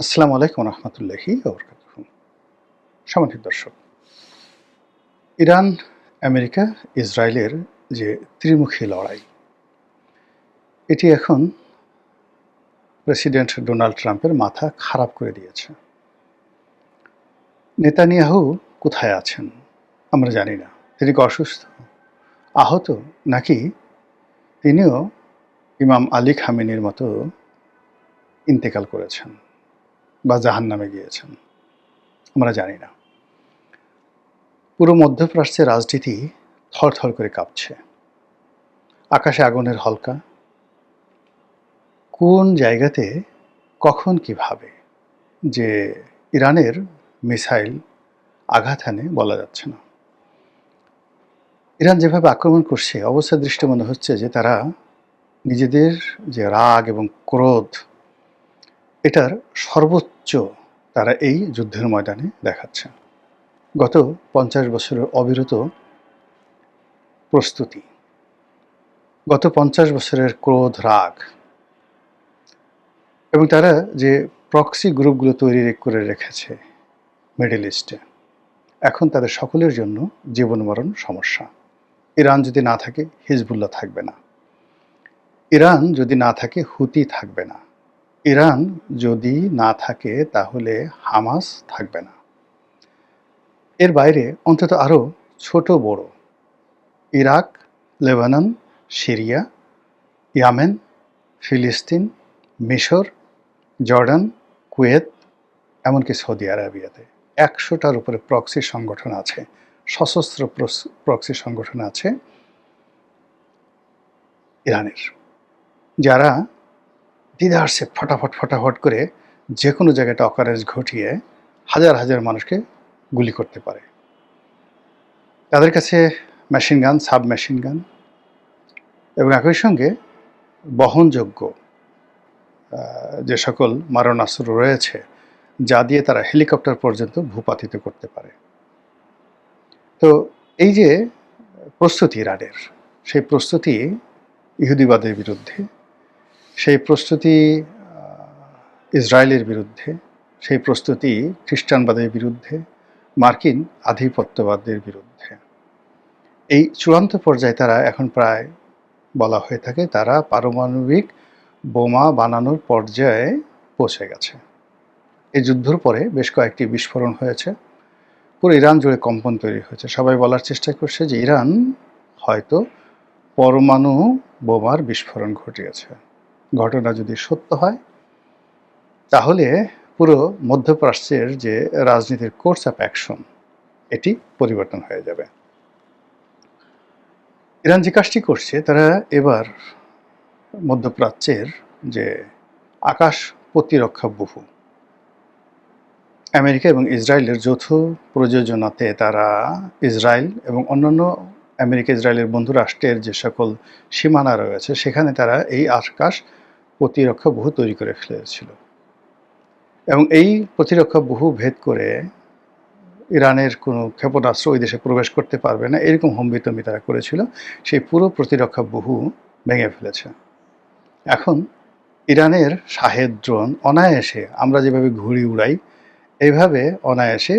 আসসালামু আলাইকুম রহমতুল্লাহি ওবরাকাতুহু। সম্মানিত দর্শক, ইরান, আমেরিকা, ইসরায়েলের যে ত্রিমুখী লড়াই, এটি এখন প্রেসিডেন্ট ডোনাল্ড ট্রাম্পের মাথা খারাপ করে দিয়েছে। নেতানিয়াহু কোথায় আছেন আমরা জানি না। তিনি কি অসুস্থ, আহত, নাকি তিনিও ইমাম আলী খামেনির মতো ইন্তেকাল করেছেন বা জাহান্নামে গিয়েছেন, আমরা জানি না। পুরো মধ্যপ্রাচ্যের রাজনীতি থরথর করে কাঁপছে। আকাশে আগুনের হলকা, কোন জায়গাতে কখন কিভাবে যে ইরানের মিসাইল আঘাত হানে বলা যাচ্ছে না। ইরান যেভাবে আক্রমণ করছে, অবস্থা দৃষ্টি মনে হচ্ছে যে তারা নিজেদের যে রাগ এবং ক্রোধ, এটার সর্বোচ্চ তারা এই যুদ্ধের ময়দানে দেখাচ্ছে। গত 50 বছরের অবিরত প্রস্তুতি, গত 50 বছরের ক্রোধ, রাগ, এবং তারা যে প্রক্সি গ্রুপগুলো তৈরি করে রেখেছে মিডল ইস্টে, এখন তাদের সকলের জন্য জীবন মরণ সমস্যা। ইরান যদি না থাকে, হিজবুল্লাহ থাকবে না। ইরান যদি না থাকে, হুতি থাকবে না। ইরান যদি না থাকে, তাহলে হামাস থাকবে না। এর বাইরে অন্তত আরও ছোট বড় ইরাক, লেবানন, সিরিয়া, ইয়ামেন, ফিলিস্তিন, মিশর, জর্ডান, কুয়েত, এমনকি সৌদি আরবিয়াতে 100টার উপরে প্রক্সি সংগঠন আছে, সশস্ত্র প্রক্সি সংগঠন আছে ইরানের, যারা দ্বিধার্সে ফটাফট করে যে কোনো জায়গাটা অকারেজ ঘটিয়ে হাজার হাজার মানুষকে গুলি করতে পারে। তাদের কাছে machine gun, sub machine gun এবং একই সঙ্গে বহনযোগ্য যে সকল মারণাস্ত্র রয়েছে, যা দিয়ে তারা হেলিকপ্টার পর্যন্ত ভূপাতিত করতে পারে। তো এই যে প্রস্তুতি ইরানের, সেই প্রস্তুতি ইহুদিবাদের বিরুদ্ধে, সেই প্রস্তুতি ইসরায়েলের বিরুদ্ধে, সেই প্রস্তুতি খ্রিস্টানবাদের বিরুদ্ধে, মার্কিন আধিপত্যবাদের বিরুদ্ধে। এই চূড়ান্ত পর্যায়ে তারা এখন প্রায় বলা হয়ে থাকে তারা পারমাণবিক বোমা বানানোর পর্যায়ে পৌঁছে গেছে। এই যুদ্ধের পরে বেশ কয়েকটি বিস্ফোরণ হয়েছে, পুরো ইরান জুড়ে কম্পন তৈরি হয়েছে। সবাই বলার চেষ্টা করছে যে ইরান হয়তো পরমাণু বোমার বিস্ফোরণ ঘটিয়েছে। ঘটনা যদি সত্য হয়, তাহলে পুরো মধ্যপ্রাচ্যের যে রাজনীতির কোর্স অফ অ্যাকশন, এটি পরিবর্তন হয়ে যাবে। ইরান যে কাজটি করছে, তারা এবার মধ্যপ্রাচ্যের যে আকাশ প্রতিরক্ষা বহু, আমেরিকা এবং ইসরায়েলের যৌথ প্রযোজনাতে তারা ইসরায়েল এবং অন্যান্য আমেরিকা ইসরায়েলের বন্ধু রাষ্ট্রের যে সকল সীমানা রয়েছে, সেখানে তারা এই আকাশ প্রতিরক্ষা বহু তৈরি করে ফেলেছিল। এবং এই প্রতিরক্ষা বহু ভেদ করে ইরানের কোনো ক্ষেপণাস্ত্র ওই দেশে প্রবেশ করতে পারবে না, এরকম হম্বিতম্বি তারা করেছিল। সেই পুরো প্রতিরক্ষা বহু ভেঙে ফেলেছে। এখন ইরানের শাহেদ ড্রোন অনায়াসে, আমরা যেভাবে ঘুড়ি উড়াই, এইভাবে অনায়াসে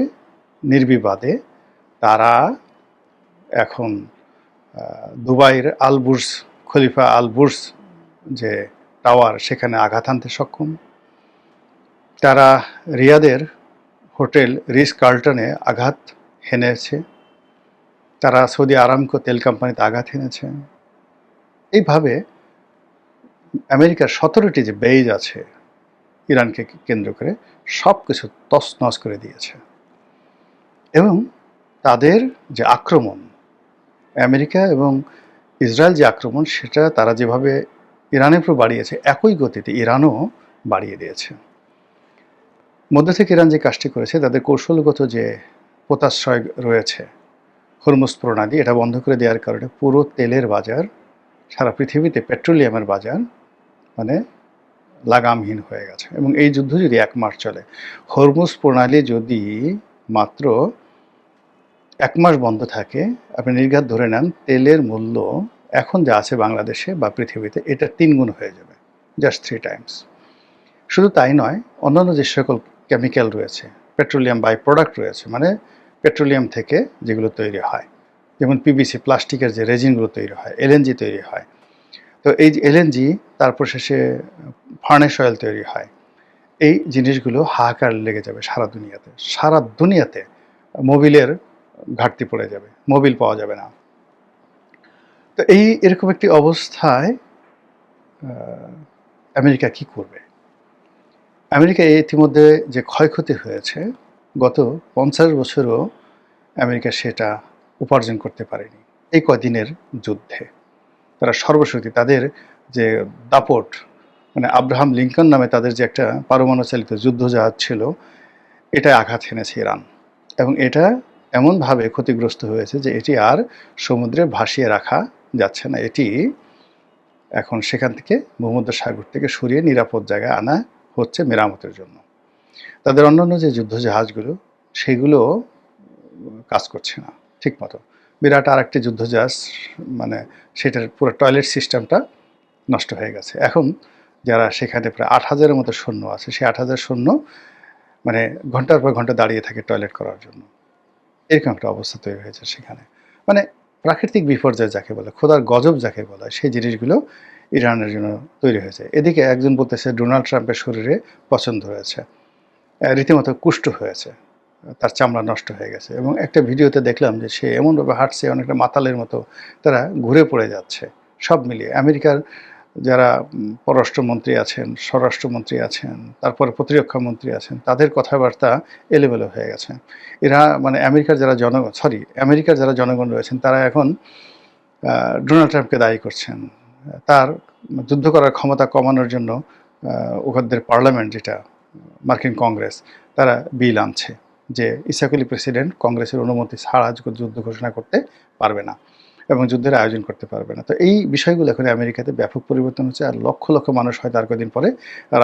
নির্বিবাদে তারা এখন দুবাইয়ের আলবুর্জ খলিফা আলবুর্জ যে টাওয়ার, সেখানে আঘাত হানতে সক্ষম। তারা রিয়াদের হোটেল রিস কার্লটনে আঘাত হেনেছে। তারা সৌদি আরামকো তেল কোম্পানিতে আঘাত হেনেছে। এইভাবে আমেরিকার 17টি যে বেজ আছে ইরানকে কেন্দ্র করে, সব কিছু তছনছ করে দিয়েছে। এবং তাদের যে আক্রমণ, আমেরিকা এবং ইসরায়েল যে আক্রমণ, সেটা তারা যেভাবে ইরানের উপর বাড়িয়েছে, একই গতিতে ইরানও বাড়িয়ে দিয়েছে। মধ্য থেকে ইরান যে কাজটি করেছে, তাদের কৌশলগত যে পোতাশ্রয় রয়েছে হরমুজ প্রণালী, এটা বন্ধ করে দেওয়ার কারণে পুরো তেলের বাজার, সারা পৃথিবীতে পেট্রোলিয়ামের বাজার মানে লাগামহীন হয়ে গেছে। এবং এই যুদ্ধ যদি 1 মাস চলে, হরমুজ প্রণালী যদি মাত্র 1 মাস বন্ধ থাকে, আপনি নির্ঘাত ধরে নেন তেলের মূল্য এখন যা আছে বাংলাদেশে বা পৃথিবীতে, এটা 3 গুণ হয়ে যাবে, জাস্ট 3 টাইমস। শুধু তাই নয়, অন্যান্য যে সকল কেমিক্যাল রয়েছে, পেট্রোলিয়াম বাই প্রোডাক্ট রয়েছে, মানে পেট্রোলিয়াম থেকে যেগুলো তৈরি হয়, যেমন পিভিসি প্লাস্টিকের যে রেজিনগুলো তৈরি হয়, এলএনজি তৈরি হয়। তো এই যে এলএনজি, তারপর শেষে ফার্নেস অয়েল তৈরি হয়। এই জিনিসগুলো হাহাকার লেগে যাবে সারা দুনিয়াতে। সারা দুনিয়াতে মোবিলের ঘাটতি পড়ে যাবে, মোবিল পাওয়া যাবে না। তো এরকম একটি অবস্থায় আমেরিকা কি করবে? আমেরিকা ইতিমধ্যে যে ক্ষয়ক্ষতি হয়েছে, গত 50 বছরও আমেরিকা সেটা উপার্জন করতে পারেনি এই কদিনের যুদ্ধে। তারা সর্বশক্তি, তাদের যে দাপট, মানে আব্রাহাম লিঙ্কন নামে তাদের যে একটা পারমাণু চালিত যুদ্ধজাহাজ ছিল, এটায় আঘাত হেনেছে ইরান, এবং এটা এমনভাবে ক্ষতিগ্রস্ত হয়েছে যে এটি আর সমুদ্রে ভাসিয়ে রাখা যাচ্ছে না। এটি এখন সেখান থেকে ভূমধ্যসাগর থেকে সরিয়ে নিরাপদ জায়গায় আনা হচ্ছে মেরামতের জন্য। তাদের অন্যান্য যে যুদ্ধজাহাজগুলো, সেগুলো কাজ করছে না ঠিক মতো। বিরাট আর একটি যুদ্ধজাহাজ, মানে সেটার পুরো টয়লেট সিস্টেমটা নষ্ট হয়ে গেছে। এখন যারা সেখানে প্রায় 8,000-এর মতো সৈন্য আছে, সেই 8,000 সৈন্য মানে ঘন্টার পর ঘন্টা দাঁড়িয়ে থাকে টয়লেট করার জন্য। এরকম একটা অবস্থা তৈরি হয়েছে সেখানে। মানে প্রাকৃতিক বিপর্যয় যাকে বলে, খোদার গজব যাকে বলা হয়, সেই জিনিসগুলো ইরানের জন্য তৈরি হয়েছে। এদিকে একজন বলতেছে ডোনাল্ড ট্রাম্পের শরীরে পছন্দ হয়েছে, রীতিমতো কুষ্ঠ হয়েছে, তার চামড়া নষ্ট হয়ে গেছে, এবং একটা ভিডিওতে দেখলাম যে সে এমনভাবে হাঁটছে অনেকটা মাতালের মতো, তারা ঘুরে পড়ে যাচ্ছে। সব মিলিয়ে আমেরিকার যারা পররাষ্ট্রমন্ত্রী আছেন, স্বরাষ্ট্রমন্ত্রী আছেন, তারপরে প্রতিরক্ষা মন্ত্রী আছেন, তাদের কথাবার্তা এলোমেলো হয়ে গেছে। এরা মানে আমেরিকার যারা জনগণ রয়েছেন, তারা এখন ডোনাল্ড ট্রাম্পকে দায়ী করছেন। তার যুদ্ধ করার ক্ষমতা কমানোর জন্য ওখানদের পার্লামেন্ট, যেটা মার্কিন কংগ্রেস, তারা বিল আনছে যে ইসাক আলী প্রেসিডেন্ট কংগ্রেসের অনুমতি ছাড়া যুদ্ধ ঘোষণা করতে পারবে না এবং যুদ্ধের আয়োজন করতে পারবে না। তো এই বিষয়গুলো এখন আমেরিকাতে ব্যাপক পরিবর্তন হচ্ছে, আর লক্ষ লক্ষ মানুষ হয়তো আর কদিন পরে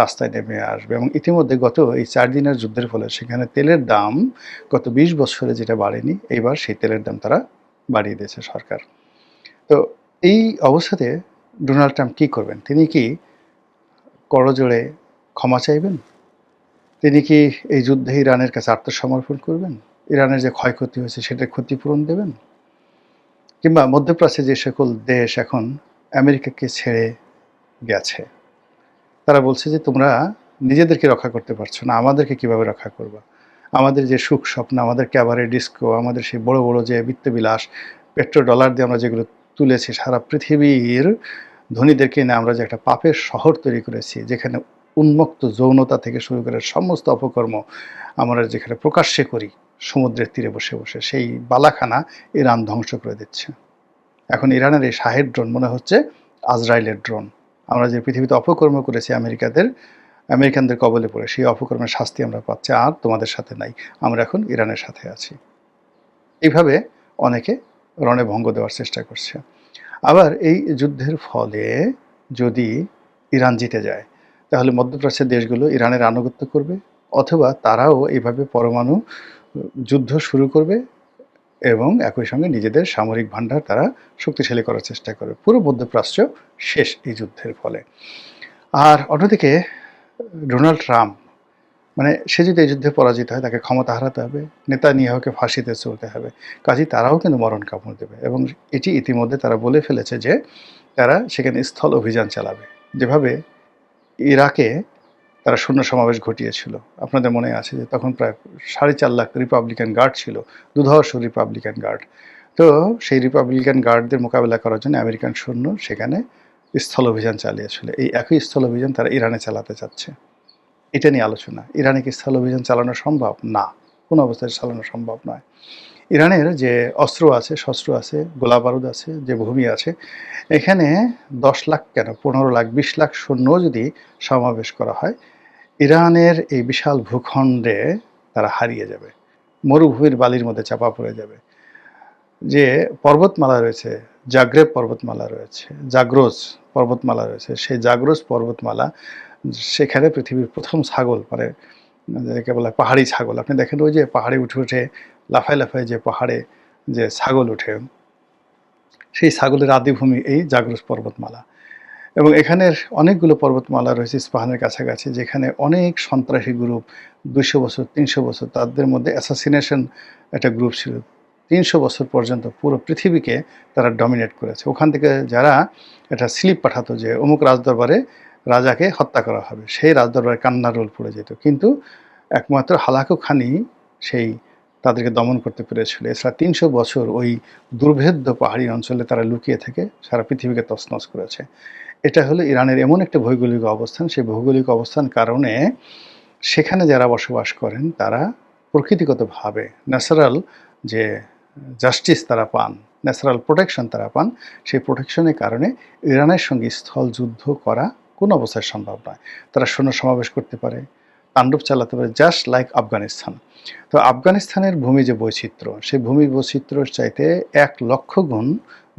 রাস্তায় নেমে আসবে। এবং ইতিমধ্যে গত এই 4 দিনের যুদ্ধের ফলে সেখানে তেলের দাম গত 20 বছরে যেটা বাড়েনি, এইবার সেই তেলের দাম তারা বাড়িয়ে দিয়েছে সরকার। তো এই অবস্থাতে ডোনাল্ড ট্রাম্প কী করবেন? তিনি কি করজোড়ে ক্ষমা চাইবেন? তিনি কি এই যুদ্ধে ইরানের কাছে আত্মসমর্পণ করবেন? ইরানের যে ক্ষয়ক্ষতি হয়েছে সেটার ক্ষতিপূরণ দেবেন? কিংবা মধ্যপ্রাচ্যে যে সকল দেশ এখন আমেরিকাকে ছেড়ে গেছে, তারা বলছে যে তোমরা নিজেদেরকে রক্ষা করতে পারছো না, আমাদেরকে কিভাবে রক্ষা করবা? আমাদের যে সুখ স্বপ্ন, আমাদের ক্যাবারে ডিস্কো, আমাদের সেই বড় বড় যে বিত্তবিলাস, পেট্রো ডলার দিয়ে আমরা যেগুলো তুলেছি, সারা পৃথিবীর ধনীদেরকে নিয়ে আমরা যে একটা পাপের শহর তৈরি করেছি, যেখানে উন্মুক্ত যৌনতা থেকে শুরু করে সমস্ত অপকর্ম আমরা যেখানে প্রকাশ্যে করি সমুদ্রের তীরে বসে বসে, সেই বালাখানা ইরান ধ্বংস করে দিচ্ছে। এখন ইরানের এই শাহের ড্রোন মনে হচ্ছে আজরাইলের ড্রোন। আমরা যে পৃথিবীতে অপকর্ম করেছি আমেরিকানদের কবলে পড়ে, সেই অপকর্মের শাস্তি আমরা পাচ্ছি। আর তোমাদের সাথে নাই, আমরা এখন ইরানের সাথে আছি। এইভাবে অনেকে রণভঙ্গ দেওয়ার চেষ্টা করছে। আবার এই যুদ্ধের ফলে যদি ইরান জিতে যায়, তাহলে মধ্যপ্রাচ্যের দেশগুলো ইরানের আনুগত্য করবে, অথবা তারাও এইভাবে পরমাণু যুদ্ধ শুরু করবে এবং একই সঙ্গে নিজেদের সামরিক ভান্ডার তারা শক্তিশালী করার চেষ্টা করবে। পুরো মধ্যপ্রাচ্য শেষ এই যুদ্ধের ফলে। আর অন্যদিকে ডোনাল্ড ট্রাম্প, মানে সে যদি এই যুদ্ধে পরাজিত হয়, তাকে ক্ষমতা হারাতে হবে, নেতানিয়াহুকে ফাঁসিতে চলতে হবে। কাজেই তারাও কিন্তু মরণ কামড় দেবে, এবং এটি ইতিমধ্যে তারা বলে ফেলেছে যে তারা সেখানে স্থল অভিযান চালাবে। যেভাবে ইরাকে তারা শূন্য সমাবেশ ঘটিয়েছিল, আপনাদের মনে আছে যে তখন প্রায় 4.5 লাখ রিপাবলিকান গার্ড ছিল, দুধর্ষ রিপাবলিকান গার্ড। তো সেই রিপাবলিকান গার্ডদের মোকাবেলা করার জন্য আমেরিকান সৈন্য সেখানে স্থল অভিযান চালিয়েছিল। এই একই স্থল অভিযান তারা ইরানে চালাতে চাচ্ছে। এটা নিয়ে আলোচনা। ইরানে কি স্থল অভিযান চালানো সম্ভব? না, কোনো অবস্থায় চালানো সম্ভব নয়। ইরানের যে অস্ত্র আছে, শস্ত্র আছে, গোলা বারুদ আছে, যে ভূমি আছে, এখানে 10 লাখ কেন 15 লাখ 20 লাখ সৈন্য যদি সমাবেশ করা হয়, ইরানের এই বিশাল ভূখণ্ডে তারা হারিয়ে যাবে, মরুভূমির বালির মধ্যে চাপা পড়ে যাবে। যে পর্বতমালা রয়েছে, জাগ্রেব পর্বতমালা রয়েছে, জাগ্রোস পর্বতমালা রয়েছে, সেই জাগ্রোস পর্বতমালা, সেখানে পৃথিবীর প্রথম ছাগল, মানে যাকে বলা হয় পাহাড়ি ছাগল। আপনি দেখেন ওই যে পাহাড়ে উঠে উঠে লাফায় লাফায় যে পাহাড়ে যে ছাগল ওঠে, সেই ছাগলের আদিভূমি এই জাগ্রোস পর্বতমালা। এবং এখানের অনেকগুলো পর্বতমালা রয়েছে ইস্পাহানের কাছাকাছি, যেখানে অনেক সন্ত্রাসী গ্রুপ ২০০ বছর ৩০০ বছর তাদের মধ্যে অ্যাসাসিনেশন একটা গ্রুপ ছিল। ৩০০ বছর পর্যন্ত পুরো পৃথিবীকে তারা ডমিনেট করেছে। ওখান থেকে যারা একটা স্লিপ পাঠাতো যে অমুক রাজদরবারে রাজাকে হত্যা করা হবে, সেই রাজদরবারে কান্নার রোল পড়ে যেত। কিন্তু একমাত্র হালাকু খানি সেই তাদেরকে দমন করতে পেরেছিল। এছাড়া ৩০০ বছর ওই দুর্ভেদ্য পাহাড়ি অঞ্চলে তারা লুকিয়ে থেকে সারা পৃথিবীকে তছনছ করেছে। এটা হলো ইরানের এমন একটা ভৌগোলিক অবস্থান, সেই ভৌগোলিক অবস্থান কারণে সেখানে যারা বসবাস করেন তারা প্রকৃতিগতভাবে ন্যাচারাল যে জাস্টিস তারা পান, ন্যাচারাল প্রোটেকশন তারা পান, সেই প্রোটেকশনের কারণে ইরানের সঙ্গে স্থল যুদ্ধ করা কোনো অবস্থায় সম্ভব নয়। তারা সৈন্য সমাবেশ করতে পারে, তাণ্ডব চালাতে পারে, জাস্ট লাইক আফগানিস্তান। তো আফগানিস্তানের ভূমি যে বৈচিত্র্য, সেই ভূমি বৈচিত্র্যের চাইতে ১,০০,০০০ গুণ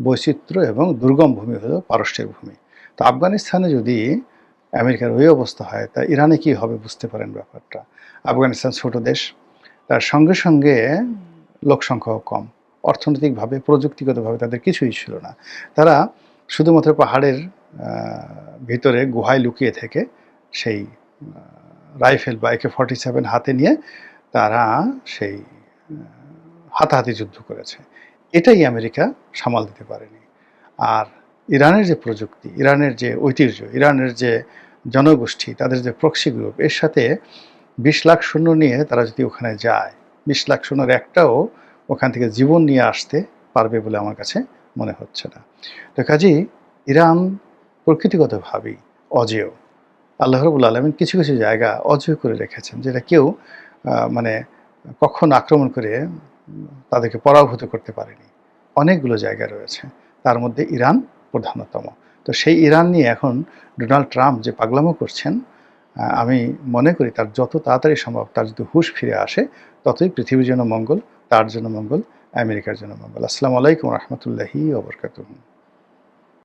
বৈচিত্র্য এবং দুর্গম ভূমি হলো পারস্যের ভূমি। তো আফগানিস্তানে যদি আমেরিকার ওই অবস্থা হয়, তা ইরানে কী হবে বুঝতে পারেন ব্যাপারটা। আফগানিস্তান ছোট দেশ, তার সঙ্গে সঙ্গে লোক সংখ্যাও কম, অর্থনৈতিকভাবে প্রযুক্তিগতভাবে তাদের কিছুই ছিল না। তারা শুধুমাত্র পাহাড়ের ভিতরে গুহায় লুকিয়ে থেকে সেই রাইফেল বা AK-47 হাতে নিয়ে তারা সেই হাতাহাতি যুদ্ধ করেছে। এটাই আমেরিকা সামাল দিতে পারেনি। আর ইরানের যে প্রযুক্তি, ইরানের যে ঐতিহ্য, ইরানের যে জনগোষ্ঠী, তাদের যে প্রক্সি গ্রুপ, এর সাথে ২০ লাখ সৈন্য নিয়ে তারা যদি ওখানে যায়, ২০ লাখ সৈন্যের একটাও ওখান থেকে জীবন নিয়ে আসতে পারবে বলে আমার কাছে মনে হচ্ছে না। তো কাজেই ইরান প্রকৃতিগতভাবেই অজেয়। আল্লাহ রাব্বুল আলামিন কিছু কিছু জায়গা অজেয় করে রেখেছেন, যেটা কেউ মানে কখনো আক্রমণ করে তাদেরকে পরাভূত করতে পারেনি। অনেকগুলো জায়গা রয়েছে, তার মধ্যে ইরান প্রধানতম। তো সেই ইরান নিয়ে এখন ডোনাল্ড ট্রাম্প যে পাগলামো করছেন, আমি মনে করি তার যত তাড়াতাড়ি সম্ভব তার যদি হুঁশ ফিরে আসে, ততই পৃথিবীর জন্য মঙ্গল, তার জন্য মঙ্গল, আমেরিকার জন্য মঙ্গল। আসসালামু আলাইকুম রহমতুল্লাহি ওয়া বারাকাতুহু।